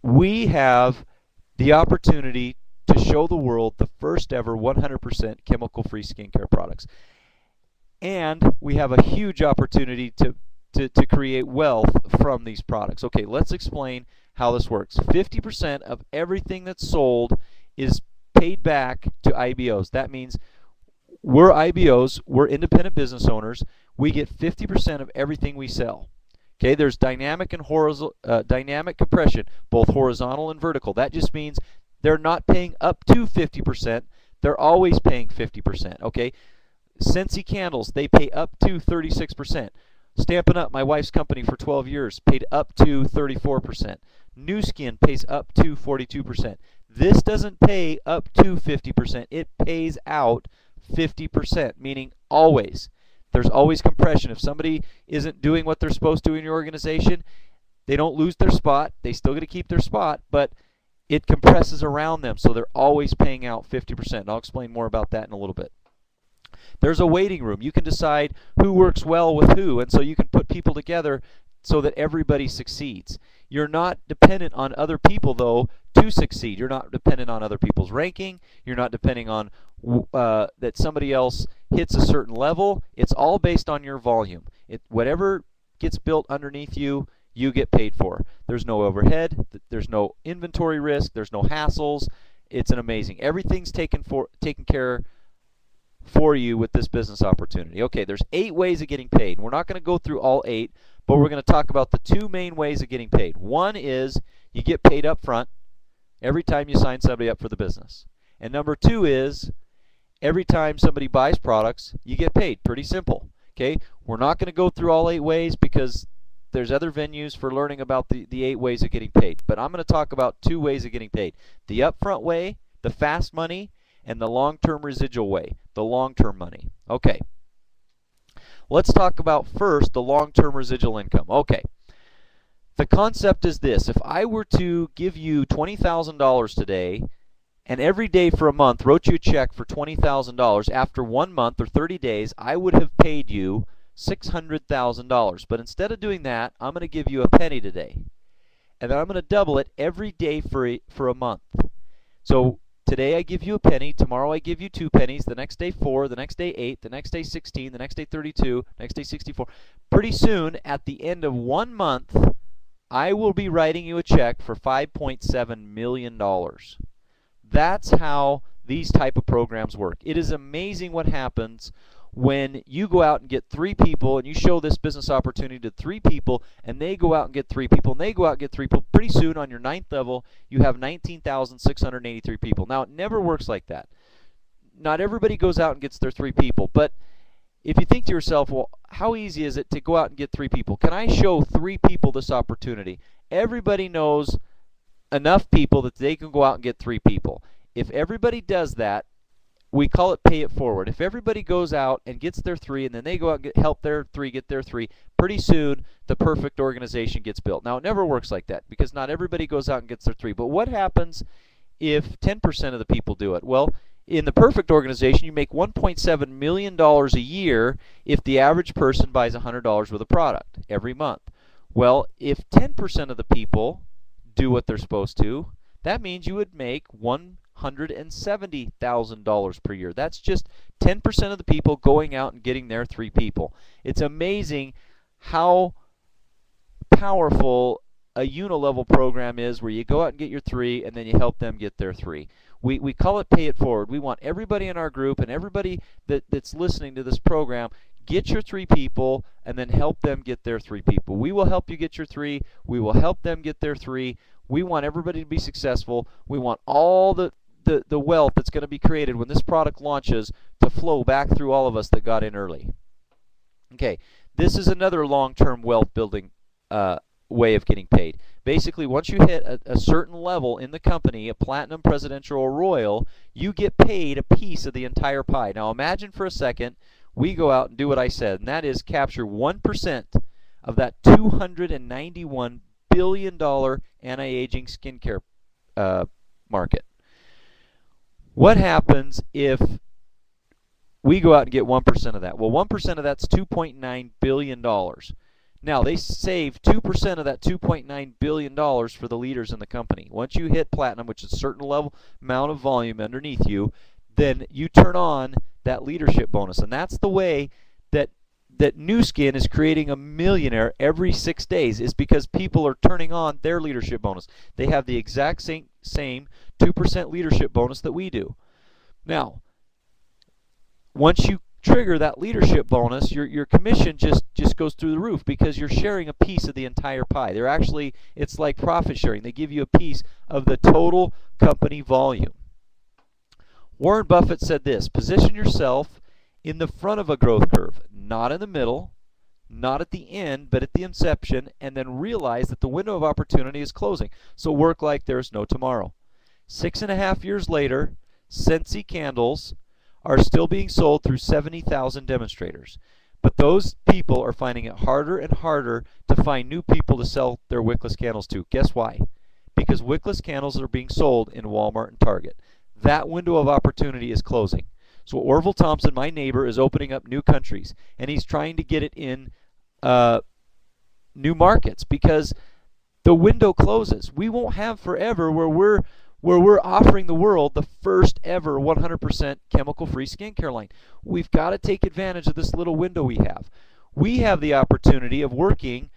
we have the opportunity to show the world the first ever 100% chemical-free skincare products. And we have a huge opportunity to create wealth from these products. Okay, let's explain how this works. 50% of everything that's sold is paid back to IBOs. That means we're IBOs, we're independent business owners. We get 50% of everything we sell. Okay, there's dynamic and horizontal, dynamic compression, both horizontal and vertical. That just means they're not paying up to 50%. They're always paying 50%. Okay, Scentsy Candles, they pay up to 36%. Stampin' Up, my wife's company for 12 years, paid up to 34%. New Skin pays up to 42%. This doesn't pay up to 50%. It pays out 50%, meaning always. There's always compression. If somebody isn't doing what they're supposed to in your organization, they don't lose their spot. They still get to keep their spot, but it compresses around them, so they're always paying out 50%. And I'll explain more about that in a little bit. There's a waiting room. You can decide who works well with who, and so you can put people together so that everybody succeeds. You're not dependent on other people, though, to succeed. You're not dependent on other people's ranking. You're not depending on that somebody else hits a certain level. It's all based on your volume. Whatever gets built underneath you, you get paid for. There's no overhead. There's no inventory risk. There's no hassles. It's an amazing. Everything's taken care for you with this business opportunity. Okay, there's 8 ways of getting paid. We're not going to go through all 8, but we're going to talk about the 2 main ways of getting paid. One is you get paid up front every time you sign somebody up for the business. And number 2 is every time somebody buys products, you get paid. Pretty simple. Okay, we're not going to go through all 8 ways because there's other venues for learning about the 8 ways of getting paid. But I'm going to talk about 2 ways of getting paid. The upfront way, the fast money, and the long-term residual way, the long-term money. Okay, let's talk about first the long-term residual income. Okay, the concept is this. If I were to give you $20,000 today and every day for a month wrote you a check for $20,000, after 1 month or 30 days, I would have paid you $600,000. But instead of doing that, I'm going to give you a penny today. And then I'm going to double it every day for a month. So today I give you a penny, tomorrow I give you 2 pennies, the next day 4, the next day 8, the next day 16, the next day 32, next day 64. Pretty soon, at the end of 1 month, I will be writing you a check for $5.7 million. That's how these type of programs work. It is amazing what happens when you go out and get 3 people and you show this business opportunity to 3 people and they go out and get 3 people and they go out and get 3 people. Pretty soon on your 9th level you have 19,683 people. Now it never works like that. Not everybody goes out and gets their 3 people, but if you think to yourself, well, how easy is it to go out and get 3 people? Can I show 3 people this opportunity? Everybody knows enough people that they can go out and get 3 people. If everybody does that, we call it pay it forward. If everybody goes out and gets their 3 and then they go out and help their 3 get their 3, pretty soon the perfect organization gets built. Now it never works like that because not everybody goes out and gets their 3. But what happens if 10% of the people do it? Well, in the perfect organization you make $1.7 million a year if the average person buys $100 worth of product every month. Well, if 10% of the people do what they're supposed to, that means you would make $170,000 per year. That's just 10% of the people going out and getting their 3 people. It's amazing how powerful a unilevel program is where you go out and get your 3 and then you help them get their 3. We call it pay it forward. We want everybody in our group and everybody that's listening to this program, get your 3 people and then help them get their 3 people. We will help you get your 3. We will help them get their 3. We want everybody to be successful. We want all the wealth that's going to be created when this product launches to flow back through all of us that got in early. Okay, this is another long-term wealth building way of getting paid. Basically, once you hit a certain level in the company, a platinum, presidential, or royal, you get paid a piece of the entire pie. Now imagine for a second we go out and do what I said, and that is capture 1% of that $291 billion anti-aging skincare market. What happens if we go out and get 1% of that? Well, 1% of that's $2.9 billion. Now, they save 2% of that $2.9 billion for the leaders in the company. Once you hit platinum, which is a certain level amount of volume underneath you, then you turn on that leadership bonus. And that's the way that Nu Skin is creating a millionaire every 6 days, is because people are turning on their leadership bonus. They have the exact same 2% leadership bonus that we do. Now, once you trigger that leadership bonus, your commission just goes through the roof, because you're sharing a piece of the entire pie. They're actually, it's like profit sharing. They give you a piece of the total company volume. Warren Buffett said this: position yourself in the front of a growth curve, not in the middle, not at the end, but at the inception, and then realize that the window of opportunity is closing. So work like there's no tomorrow. 6.5 years later, Scentsy candles are still being sold through 70,000 demonstrators. But those people are finding it harder and harder to find new people to sell their wickless candles to. Guess why? Because wickless candles are being sold in Walmart and Target. That window of opportunity is closing. So Orville Thompson, my neighbor, is opening up new countries, and he's trying to get it in new markets, because the window closes. We won't have forever where we're offering the world the first ever 100% chemical-free skincare line. We've got to take advantage of this little window we have. We have the opportunity of working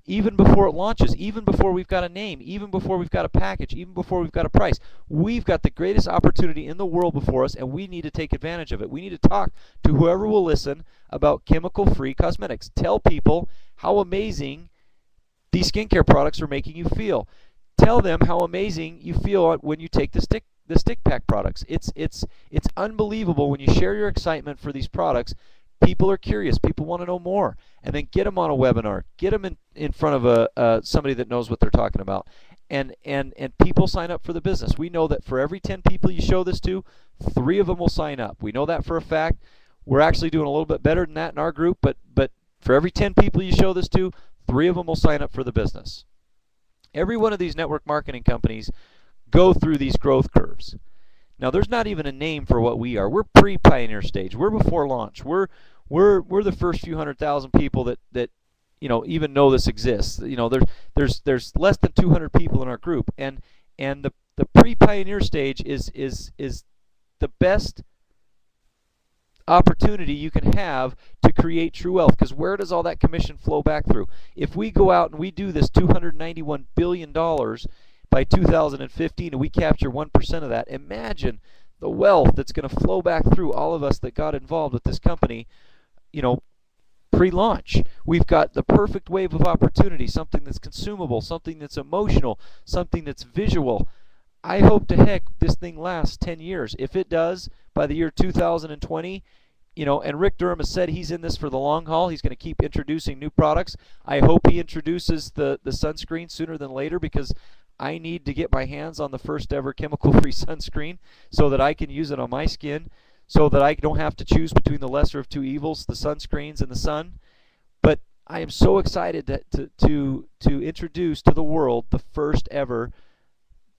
even before it launches, even before we've got a name, even before we've got a package, even before we've got a price. We've got the greatest opportunity in the world before us, and we need to take advantage of it. We need to talk to whoever will listen about chemical-free cosmetics. Tell people how amazing these skincare products are making you feel. Tell them how amazing you feel when you take the stick pack products. It's unbelievable when you share your excitement for these products. People are curious. People want to know more. And then get them on a webinar. Get them in front of somebody that knows what they're talking about. And people sign up for the business. We know that for every 10 people you show this to, 3 of them will sign up. We know that for a fact. We're actually doing a little bit better than that in our group, but for every 10 people you show this to, 3 of them will sign up for the business. Every one of these network marketing companies go through these growth curves. Now, there's not even a name for what we are. We're pre-pioneer stage. We're before launch. We're the first few 100,000 people that even know this exists. There's less than 200 people in our group, and the pre-pioneer stage is the best opportunity you can have to create true wealth, because where does all that commission flow back through? If we go out and we do this $291 billion by 2015 and we capture 1% of that, imagine the wealth that's going to flow back through all of us that got involved with this company, pre-launch. We've got the perfect wave of opportunity, something that's consumable, something that's emotional, something that's visual. I hope to heck this thing lasts 10 years. If it does, by the year 2020, and Rick Durham has said he's in this for the long haul. He's going to keep introducing new products. I hope he introduces the sunscreen sooner than later, because I need to get my hands on the first ever chemical-free sunscreen so that I can use it on my skin, so that I don't have to choose between the lesser of two evils, the sunscreens and the sun. But I am so excited to introduce to the world the first ever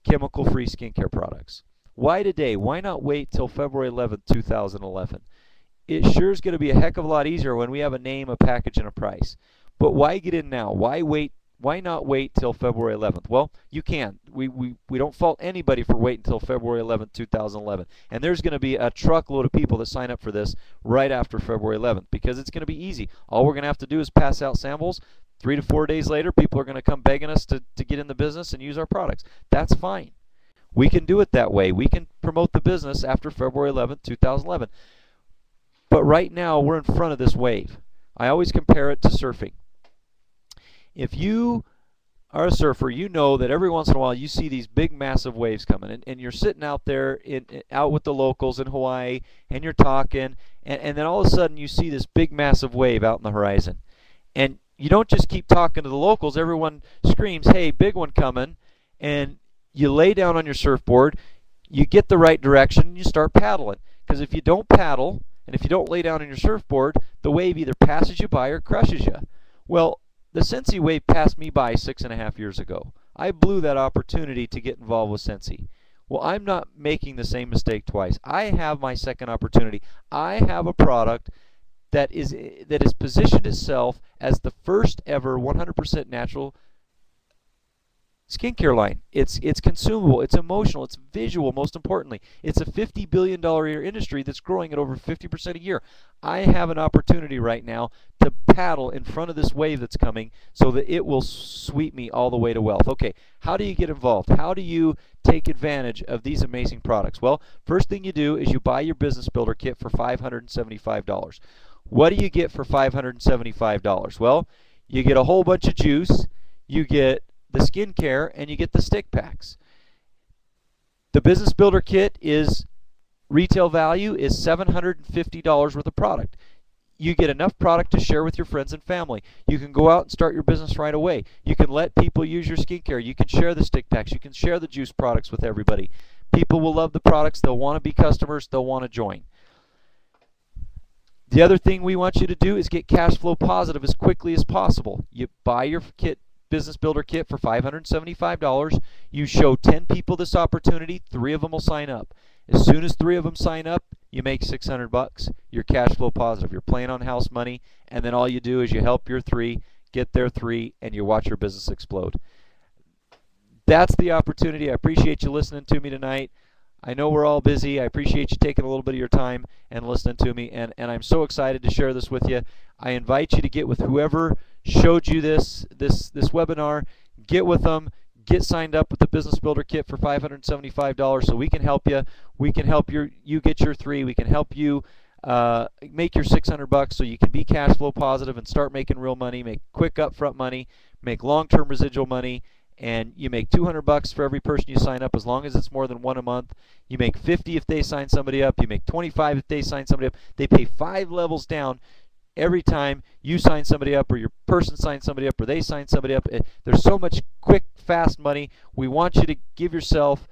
chemical-free skincare products. Why today? Why not wait till February 11th, 2011? It sure is going to be a heck of a lot easier when we have a name, a package, and a price. But why get in now? Why wait? Why not wait till February 11th? Well, you can. We don't fault anybody for waiting until February 11th, 2011. And there's going to be a truckload of people that sign up for this right after February 11th, because it's going to be easy. All we're going to have to do is pass out samples. 3 to 4 days later, people are going to come begging us to get in the business and use our products. That's fine. We can do it that way. We can promote the business after February 11th, 2011. But right now, we're in front of this wave. I always compare it to surfing. If you are a surfer, you know that every once in a while you see these big, massive waves coming, and you're sitting out there out with the locals in Hawaii, and you're talking, and then all of a sudden you see this big, massive wave out in the horizon. And you don't just keep talking to the locals. Everyone screams, "Hey, big one coming," and you lay down on your surfboard, you get the right direction, and you start paddling. Because if you don't paddle, and if you don't lay down on your surfboard, the wave either passes you by or crushes you. Well, the Scentsy wave passed me by 6.5 years ago. I blew that opportunity to get involved with Scentsy. Well, I'm not making the same mistake twice. I have my second opportunity. I have a product that has positioned itself as the first ever 100% natural skincare line. It's consumable, it's emotional, it's visual, most importantly. It's a $50 billion a year industry that's growing at over 50% a year. I have an opportunity right now to paddle in front of this wave that's coming so that it will sweep me all the way to wealth. Okay, how do you get involved? How do you take advantage of these amazing products? Well, first thing you do is you buy your business builder kit for $575. What do you get for $575? Well, you get a whole bunch of juice, you get the skincare, and you get the stick packs. The business builder kit is retail value is $750 worth of product. You get enough product to share with your friends and family. You can go out and start your business right away. You can let people use your skincare. You can share the stick packs. You can share the juice products with everybody. People will love the products. They'll want to be customers. They'll want to join. The other thing we want you to do is get cash flow positive as quickly as possible. You buy your business builder kit for $575. You show 10 people this opportunity, 3 of them will sign up. As soon as 3 of them sign up, you make $600. You're cash flow positive. You're playing on house money, and then all you do is you help your 3 get their 3, and you watch your business explode. That's the opportunity. I appreciate you listening to me tonight. I know we're all busy. I appreciate you taking a little bit of your time and listening to me, and I'm so excited to share this with you. I invite you to get with whoever showed you this webinar. Get with them. Get signed up with the Business Builder Kit for $575 so we can help you. We can help you get your 3. We can help you make your $600 so you can be cash flow positive and start making real money, make quick upfront money, make long-term residual money, and you make $200 for every person you sign up as long as it's more than 1 a month. You make $50 if they sign somebody up. You make $25 if they sign somebody up. They pay 5 levels down every time you sign somebody up or your person signs somebody up or they sign somebody up. There's so much quick, fast money. We want you to give yourself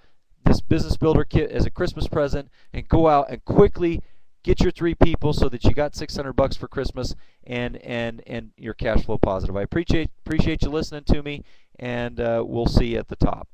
this Business Builder Kit as a Christmas present and go out and quickly get your 3 people so that you got $600 for Christmas and you're cash flow positive. I appreciate you listening to me, and we'll see you at the top.